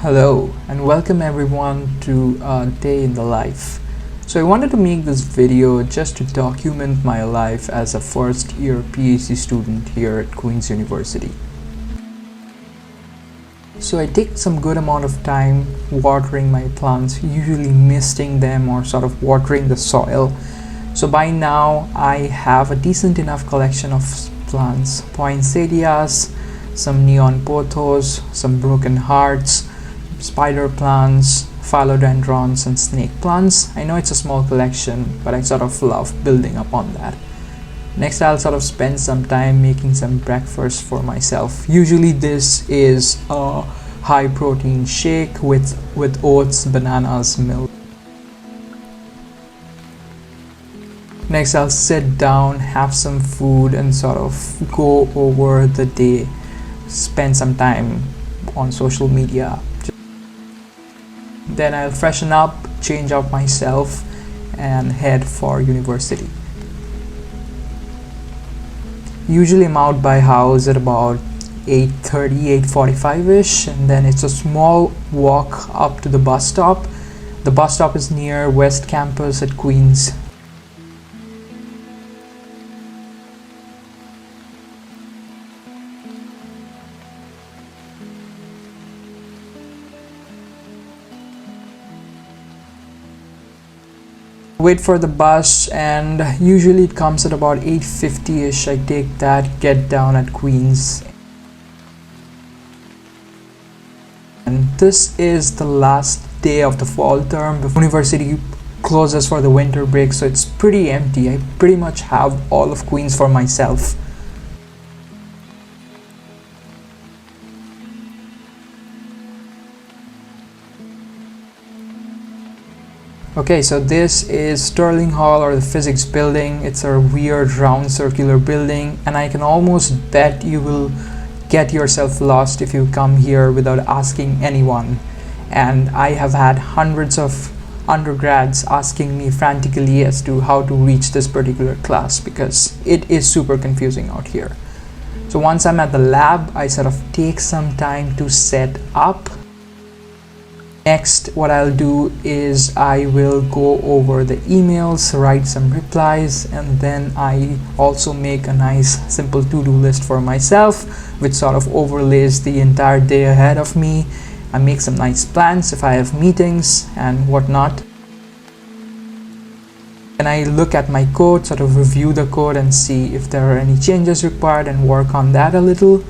Hello and welcome everyone to a day in the life. So I wanted to make this video just to document my life as a first year PhD student here at Queen's University. So I take some good amount of time watering my plants, usually misting them or sort of watering the soil. So by now I have a decent enough collection of plants, poinsettias, some neon pothos, some broken hearts, spider plants, philodendrons and snake plants. I know it's a small collection, but I sort of love building upon that. Next, I'll sort of spend some time making some breakfast for myself. Usually this is a high protein shake with oats, bananas, milk. Next, I'll sit down, have some food and sort of go over the day, spend some time on social media. Then I'll freshen up, change up myself and head for university. Usually I'm out by house at about 8:30, 8:45ish, and then it's a small walk up to the bus stop. The bus stop is near West Campus at Queen's. Wait for the bus, and usually it comes at about 8:50ish. I take that, get down at Queen's. And this is the last day of the fall term before university closes for the winter break, so it's pretty empty. I pretty much have all of Queen's for myself. Okay, so this is Sterling Hall, or the physics building. It's a weird round circular building, and I can almost bet you will get yourself lost if you come here without asking anyone. And I have had hundreds of undergrads asking me frantically as to how to reach this particular class because it is super confusing out here. So once I'm at the lab, I sort of take some time to set up. Next, what I'll do is I will go over the emails, write some replies, and then I also make a nice simple to-do list for myself, which sort of overlays the entire day ahead of me. I make some nice plans if I have meetings and whatnot. And I look at my code, sort of review the code and see if there are any changes required and work on that a little.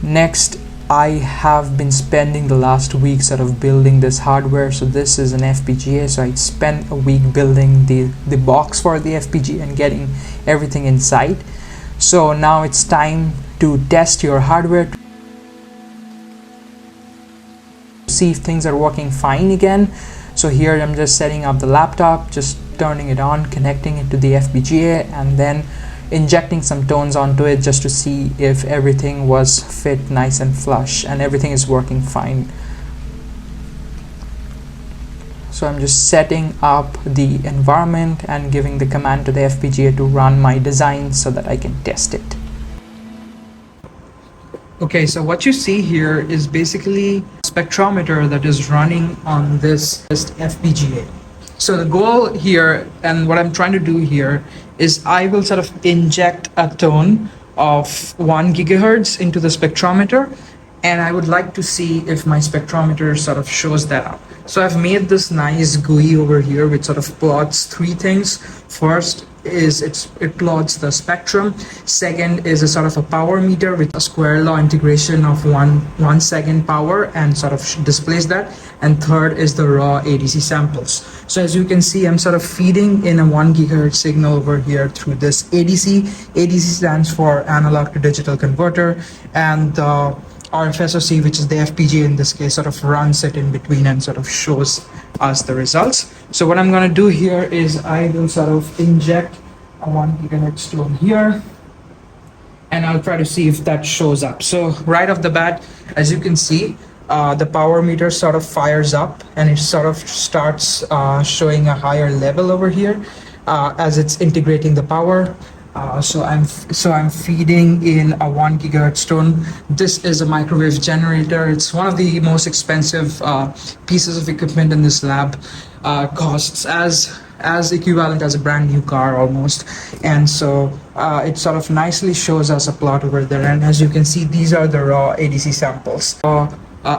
Next, I have been spending the last week sort of building this hardware. So this is an FPGA, so I spent a week building the box for the FPGA and getting everything inside. So now it's time to test your hardware to see if things are working fine again. So here I'm just setting up the laptop, just turning it on, connecting it to the FPGA, and then injecting some tones onto it just to see if everything was fit nice and flush and everything is working fine. So I'm just setting up the environment and giving the command to the FPGA to run my design so that I can test it. Okay, so what you see here is basically a spectrometer that is running on this FPGA. So the goal here, and what I'm trying to do here, is I will sort of inject a tone of 1 gigahertz into the spectrometer, and I would like to see if my spectrometer sort of shows that up. So I've made this nice GUI over here which sort of plots three things. First is it plots the spectrum. Second is a sort of a power meter with a square law integration of 1 second power and sort of displays that. And third is the raw ADC samples. So as you can see, I'm sort of feeding in a 1 gigahertz signal over here through this ADC. ADC stands for analog to digital converter, and RFSoC, which is the FPGA in this case, sort of runs it in between and sort of shows us the results. So what I'm going to do here is I will sort of inject a 1 gigahertz tone here, and I'll try to see if that shows up. So right off the bat, as you can see, the power meter sort of fires up and it sort of starts showing a higher level over here as it's integrating the power. So I'm feeding in a 1 gigahertz stone. This is a microwave generator. It's one of the most expensive pieces of equipment in this lab. Costs as equivalent as a brand new car almost. And so it sort of nicely shows us a plot over there. And as you can see, these are the raw ADC samples.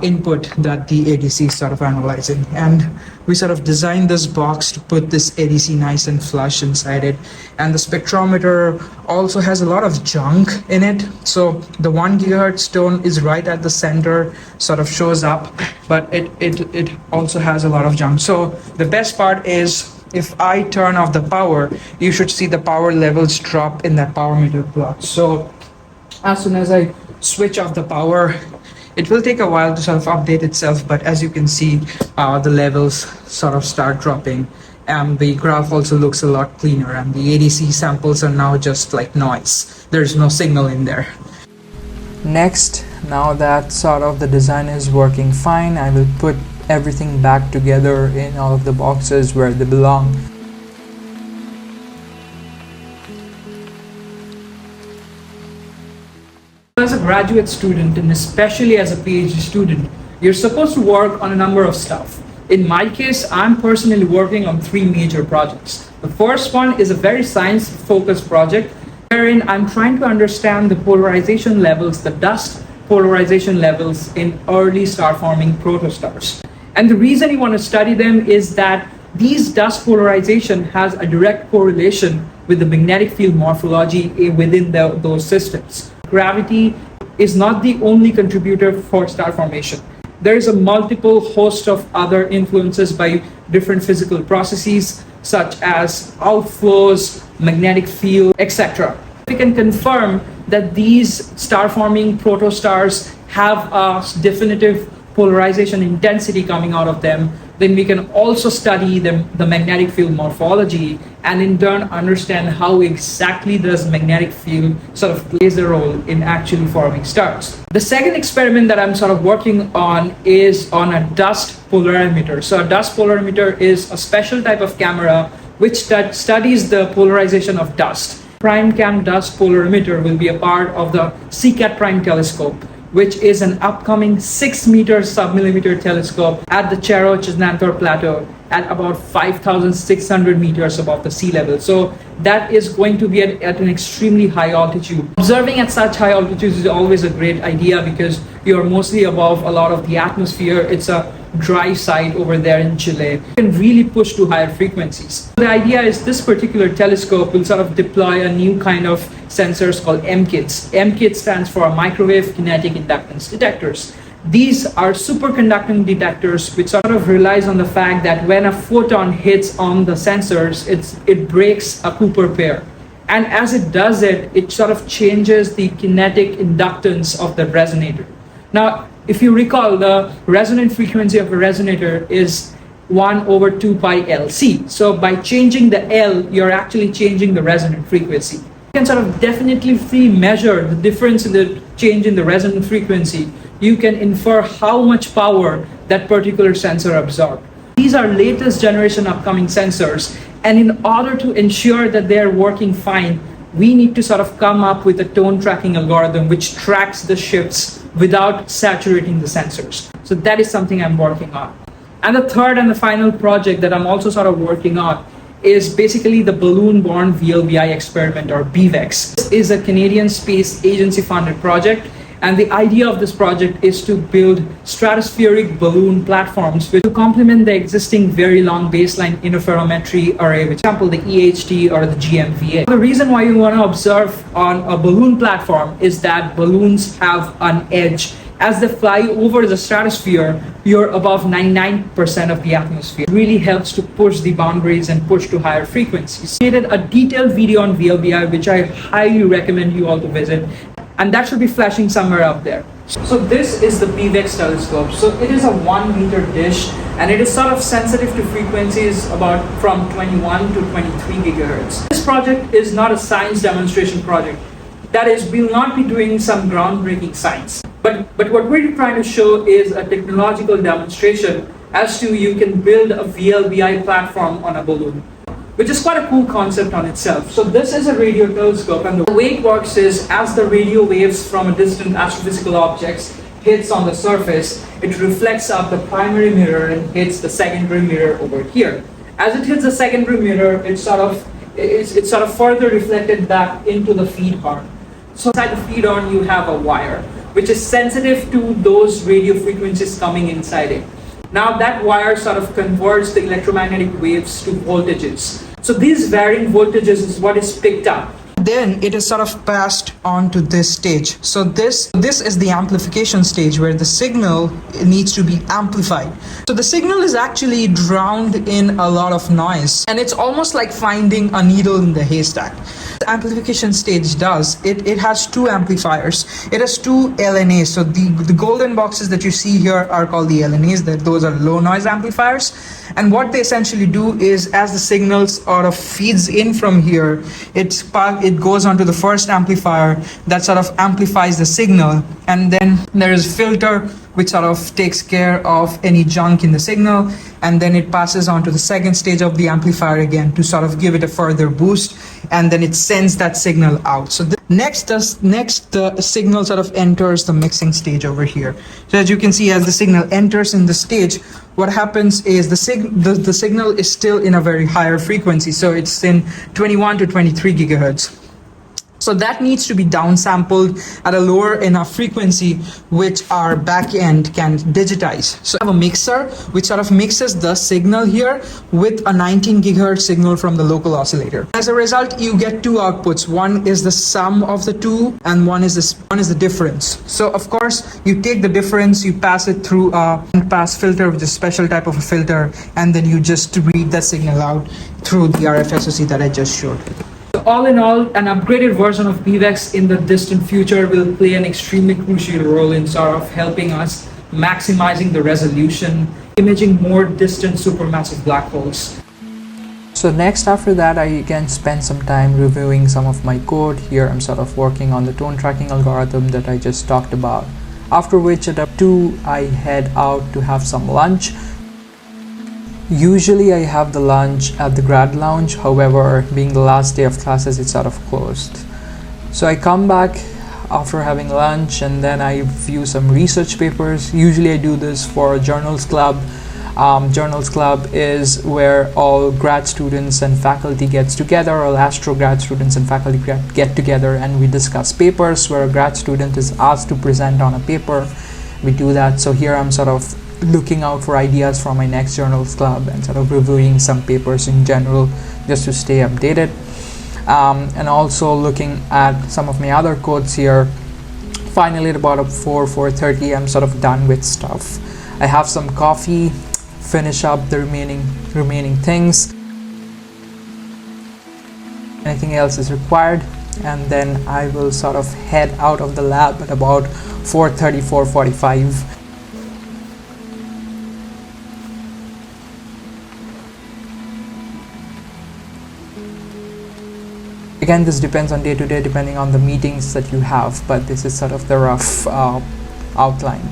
Input that the ADC is sort of analyzing, and we sort of designed this box to put this ADC nice and flush inside it. And the spectrometer also has a lot of junk in it, so the 1 gigahertz stone is right at the center, sort of shows up, but it also has a lot of junk. So the best part is, if I turn off the power, you should see the power levels drop in that power meter plot. So as soon as I switch off the power, it will take a while to sort of update itself, but as you can see, the levels sort of start dropping, and the graph also looks a lot cleaner, and the ADC samples are now just like noise. There's no signal in there. Next, now that sort of the design is working fine, I will put everything back together in all of the boxes where they belong. As a graduate student, and especially as a PhD student, you're supposed to work on a number of stuff. In my case, I'm personally working on 3 major projects. The first one is a very science-focused project wherein I'm trying to understand the polarization levels, the dust polarization levels in early star-forming protostars. And the reason you want to study them is that these dust polarization has a direct correlation with the magnetic field morphology within those systems. Gravity is not the only contributor for star formation. There is a multiple host of other influences by different physical processes, such as outflows, magnetic field, etc. We can confirm that these star-forming protostars have a definitive polarization intensity coming out of them. Then we can also study the magnetic field morphology, and in turn understand how exactly does magnetic field sort of plays a role in actually forming stars. The second experiment that I'm sort of working on is on a dust polarimeter. So a dust polarimeter is a special type of camera which studies the polarization of dust. Prime cam dust polarimeter will be a part of the CCAT Prime telescope, which is an upcoming 6-meter submillimeter telescope at the Chero-Chiznanthor Plateau at about 5,600 meters above the sea level. So that is going to be at an extremely high altitude. Observing at such high altitudes is always a great idea because you're mostly above a lot of the atmosphere. It's a dry site over there in Chile. You can really push to higher frequencies. The idea is this particular telescope will sort of deploy a new kind of sensors called MKIDs. MKID stands for microwave kinetic inductance detectors. These are superconducting detectors which sort of relies on the fact that when a photon hits on the sensors, it breaks a Cooper pair. And as it does it, it sort of changes the kinetic inductance of the resonator. Now, if you recall, the resonant frequency of a resonator is 1 over 2 pi LC. So by changing the L, you're actually changing the resonant frequency. You can sort of definitively measure the difference in the change in the resonant frequency. You can infer how much power that particular sensor absorbed. These are latest generation upcoming sensors, and in order to ensure that they're working fine, we need to sort of come up with a tone tracking algorithm which tracks the shifts without saturating the sensors. So that is something I'm working on. And the third and the final project that I'm also sort of working on is basically the balloon-borne VLBI experiment, or BVEX. This is a Canadian Space Agency funded project, and the idea of this project is to build stratospheric balloon platforms to complement the existing very long baseline interferometry array, for example, the EHT or the GMVA. The reason why you want to observe on a balloon platform is that balloons have an edge. As they fly over the stratosphere, you're above 99% of the atmosphere. It really helps to push the boundaries and push to higher frequencies. I created a detailed video on VLBI, which I highly recommend you all to visit, and that should be flashing somewhere up there. So this is the BVEX telescope. So it is a 1-meter dish, and it is sort of sensitive to frequencies about from 21 to 23 gigahertz. This project is not a science demonstration project. That is, we will not be doing some groundbreaking science. But what we're trying to show is a technological demonstration as to you can build a VLBI platform on a balloon. which is quite a cool concept on itself. So this is a radio telescope, and the way it works is as the radio waves from a distant astrophysical objects hits on the surface, it reflects off the primary mirror and hits the secondary mirror over here. As it hits the secondary mirror, it's sort of further reflected back into the feed horn. So inside the feed horn, you have a wire, which is sensitive to those radio frequencies coming inside it. Now that wire sort of converts the electromagnetic waves to voltages. So these varying voltages is what is picked up. Then it is sort of passed on to this stage. So this is the amplification stage where the signal needs to be amplified. So the signal is actually drowned in a lot of noise, and it's almost like finding a needle in the haystack. The amplification stage does, it has two amplifiers. It has two LNAs. So the golden boxes that you see here are called the LNAs. Those are low noise amplifiers. And what they essentially do is, as the signal sort of feeds in from here, it goes onto the first amplifier that sort of amplifies the signal, and then there is a filter which sort of takes care of any junk in the signal, and then it passes on to the second stage of the amplifier again to sort of give it a further boost, and then it sends that signal out. So next the signal sort of enters the mixing stage over here. So as you can see, as the signal enters in the stage, what happens is the signal is still in a very higher frequency, so it's in 21 to 23 gigahertz. So that needs to be downsampled at a lower enough frequency, which our back end can digitize. So I have a mixer which sort of mixes the signal here with a 19 gigahertz signal from the local oscillator. As a result, you get two outputs. One is the sum of the two, and one is the difference. So of course, you take the difference, you pass it through a pass filter, which is a special type of a filter, and then you just read that signal out through the RF-SOC that I just showed. All in all, an upgraded version of PhD in the distant future will play an extremely crucial role in sort of helping us maximizing the resolution, imaging more distant supermassive black holes. So next, after that, I again spent some time reviewing some of my code. Here I'm sort of working on the tone tracking algorithm that I just talked about. After which at 2 I head out to have some lunch. Usually I have the lunch at the grad lounge, however, being the last day of classes, it's sort of closed. So I come back after having lunch, and then I review some research papers. Usually I do this for a journals club. Journals club is where all grad students and faculty gets together, all astro grad students and faculty get together, and we discuss papers where a grad student is asked to present on a paper. We do that. So here I'm sort of looking out for ideas from my next journals club and sort of reviewing some papers in general just to stay updated, and also looking at some of my other codes here. Finally at about 4:30 I'm sort of done with stuff. I have some coffee, finish up the remaining things, anything else is required, and then I will sort of head out of the lab at about 4:30, 4:45. Again, this depends on day to day, depending on the meetings that you have, but this is sort of the rough outline.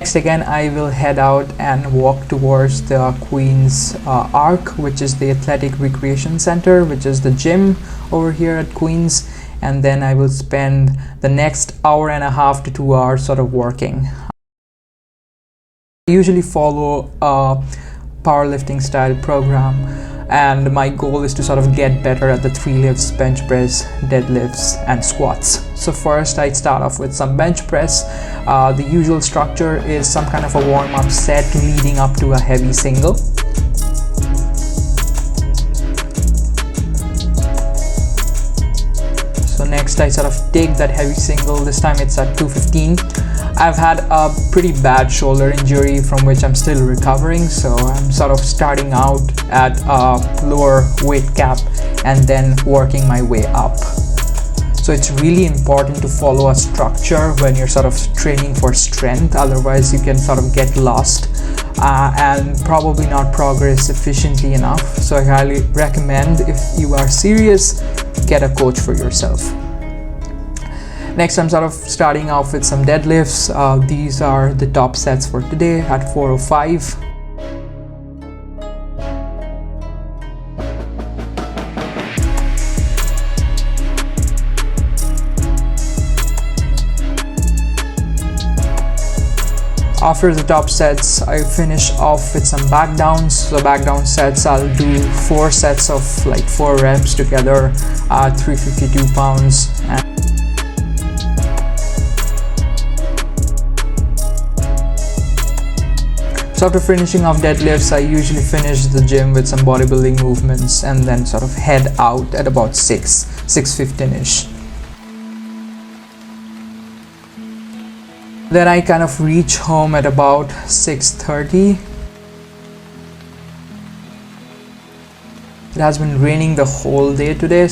Next, again, I will head out and walk towards the Queen's Arc, which is the Athletic Recreation Center, which is the gym over here at Queen's. And then I will spend the next hour and a half to 2 hours sort of working. I usually follow a powerlifting style program, and my goal is to sort of get better at the 3 lifts, bench press, deadlifts, and squats. So first I start off with some bench press. The usual structure is some kind of a warm-up set leading up to a heavy single. So next I sort of take that heavy single. This time it's at 215. I've had a pretty bad shoulder injury from which I'm still recovering, so I'm sort of starting out at a lower weight cap and then working my way up. So it's really important to follow a structure when you're sort of training for strength, otherwise you can sort of get lost and probably not progress efficiently enough. So I highly recommend, if you are serious, get a coach for yourself. Next, I'm sort of starting off with some deadlifts. These are the top sets for today at 405. After the top sets, I finish off with some back downs. So back down sets, I'll do 4 sets of like 4 reps together at 352 pounds. So after finishing off deadlifts, I usually finish the gym with some bodybuilding movements and then sort of head out at about 6:15ish. Then I kind of reach home at about 6:30. It has been raining the whole day today.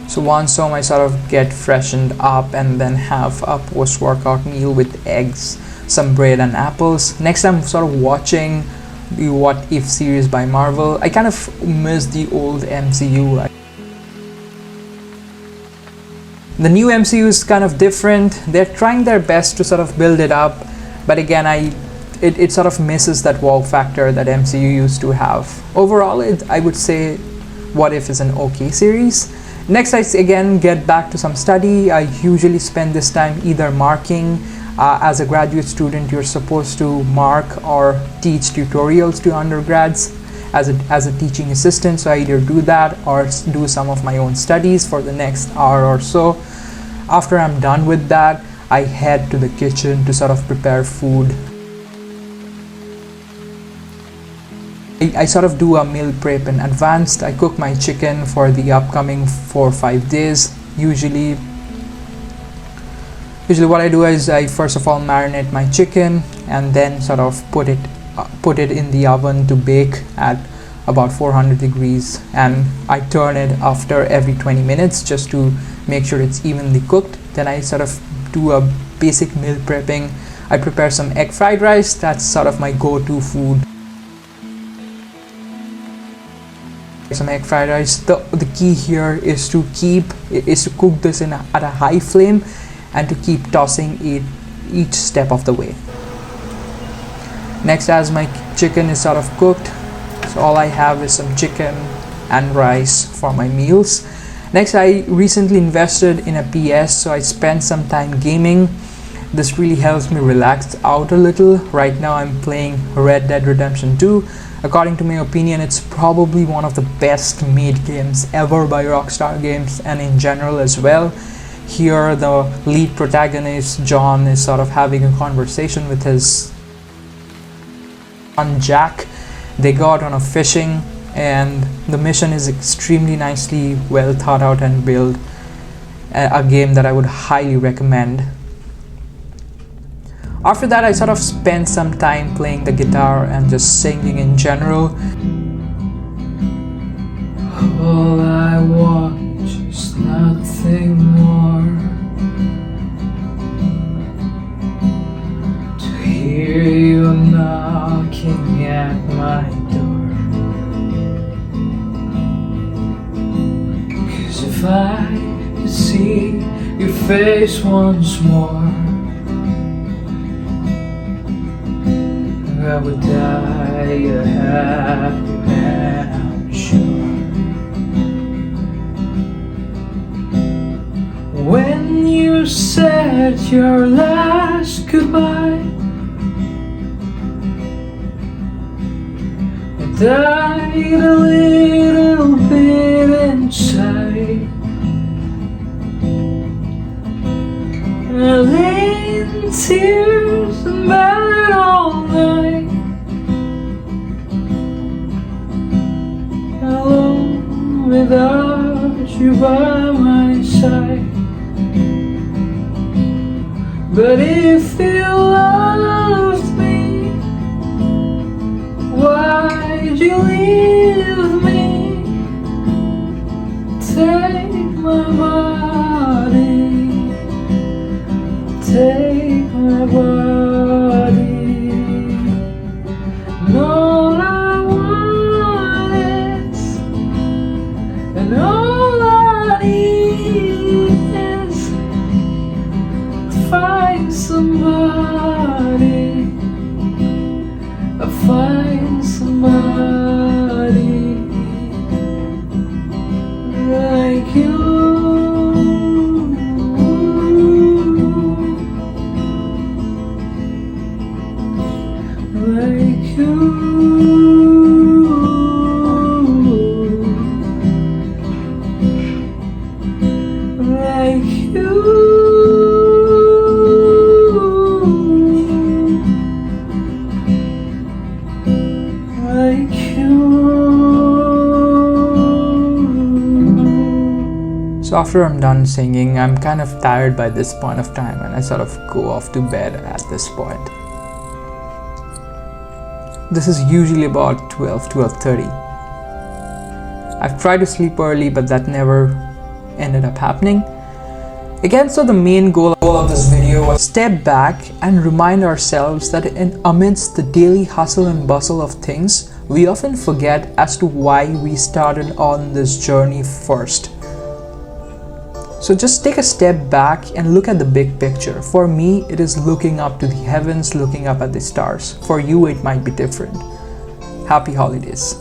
So once home, I sort of get freshened up and then have a post-workout meal with eggs, some bread and apples. Next, I'm sort of watching the What If series by Marvel. I kind of miss the old MCU. The new MCU is kind of different. They're trying their best to sort of build it up, but again, it sort of misses that wow factor that MCU used to have. Overall, I would say What If is an okay series. Next, I again get back to some study. I usually spend this time either marking. As a graduate student, you're supposed to mark or teach tutorials to undergrads as a teaching assistant. So I either do that or do some of my own studies for the next hour or so. After I'm done with that, I head to the kitchen to sort of prepare food. I sort of do a meal prep in advance. I cook my chicken for the upcoming 4 or 5 days. Usually what I do is I first of all marinate my chicken and then sort of put it in the oven to bake at about 400 degrees, and I turn it after every 20 minutes just to make sure it's evenly cooked. Then I sort of do a basic meal prepping. I prepare some egg fried rice. That's sort of my go-to food. Some egg fried rice. The key here is to cook this at a high flame and to keep tossing it each step of the way. Next, as my chicken is sort of cooked, so all I have is some chicken and rice for my meals. Next, I recently invested in a PS, so I spent some time gaming. This really helps me relax out a little. Right now I'm playing Red Dead Redemption 2. According to my opinion, it's probably one of the best made games ever by Rockstar Games and in general as well. Here, the lead protagonist, John, is sort of having a conversation with his son, Jack. They go out on a fishing, and the mission is extremely nicely well thought out and built. A game that I would highly recommend. After that, I sort of spent some time playing the guitar and just singing in general. All I want is nothing more, to hear you knocking at my door. 'Cause if I could see your face once more, I would die a happy man, I'm sure. When you said your last goodbye, I died a little bit inside. I lay in tears in bed all night, alone without you by my side. But if you loved me, why'd you leave me? Take my body, I find somebody like you. Like you. Like you. Like you. So after I'm done singing, I'm kind of tired by this point of time, and I sort of go off to bed at this point. This is usually about 12:30. I've tried to sleep early, but that never ended up happening. Again, so the main goal of this video was step back and remind ourselves that amidst the daily hustle and bustle of things, we often forget as to why we started on this journey first. So just take a step back and look at the big picture. For me, it is looking up to the heavens, looking up at the stars. For you, it might be different. Happy holidays.